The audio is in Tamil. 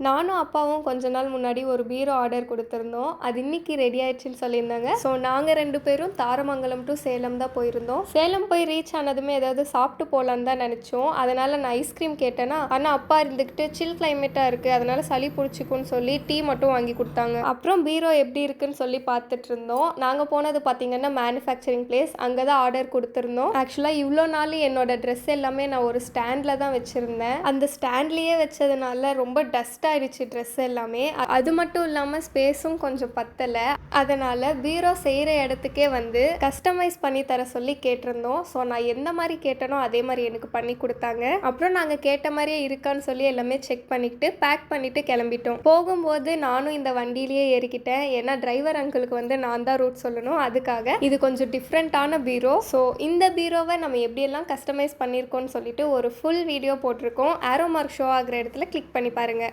நானும் அப்பாவும் கொஞ்ச நாள் முன்னாடி ஒரு பீரோ ஆர்டர் குடுத்திருந்தோம். அது இன்னைக்கு ரெடி ஆயிடுச்சுன்னு சொல்லியிருந்தாங்க. ஸோ நாங்க 2 பேரும் தாரமங்கலம் டூ சேலம் தான் போயிருந்தோம். சேலம் போய் ரீச் ஆனதுமே ஏதாவது சாப்பிட்டு போலான்னு தான் நெனச்சோம். அதனால நான் ஐஸ்கிரீம் கேட்டேனா, ஆனா அப்பா இருந்துகிட்டு சில் கிளைமேட்டா இருக்கு. அதனால சளி புடிச்சுக்கும்னு சொல்லி டீ மட்டும் வாங்கி குடுத்தாங்க. அப்புறம் பீரோ எப்படி இருக்குன்னு சொல்லி பார்த்துட்டு இருந்தோம். நாங்க போனது பார்த்தீங்கன்னா மேனுஃபேக்சரிங் பிளேஸ். அங்க தான் ஆர்டர் குடுத்திருந்தோம். ஆக்சுவலா இவ்ளோ நாள் என்னோட ட்ரெஸ் எல்லாமே நான் ஒரு ஸ்டாண்ட்ல தான் வச்சிருந்தேன். அந்த ஸ்டாண்ட்லயே வச்சதுனால ரொம்ப டஸ்ட் ஆயிடுச்சு ட்ரெஸ் எல்லாமே. அது மட்டும் இல்லாம ஸ்பேஸும் கொஞ்சம் பத்தல. அதனால பீரோ செய்யற இடத்துக்கே வந்து கஸ்டமைஸ் பண்ணி தர சொல்லி கேட்டிருந்தோம். ஸோ நான் எந்த மாதிரி கேட்டனோ அதே மாதிரி எனக்கு பண்ணி கொடுத்தாங்க. அப்புறம் நாங்கள் கேட்ட மாதிரியே இருக்கான்னு சொல்லி எல்லாமே செக் பண்ணிட்டு பேக் பண்ணிட்டு கிளம்பிட்டோம். போகும்போது நானும் இந்த வண்டியிலேயே ஏறிக்கிட்டேன். ஏன்னா டிரைவர் அங்கிளுக்கு வந்து நான் தான் ரூட் சொல்லணும். அதுக்காக இது கொஞ்சம் டிஃப்ரெண்ட்டான பீரோ. ஸோ இந்த பீரோவை நம்ம எப்படியெல்லாம் கஸ்டமைஸ் பண்ணியிருக்கோம்னு சொல்லிட்டு ஒரு ஃபுல் வீடியோ போட்டிருக்கோம். ஆரோ மார்க் ஷோ ஆகிற இடத்துல கிளிக் பண்ணி பாருங்க.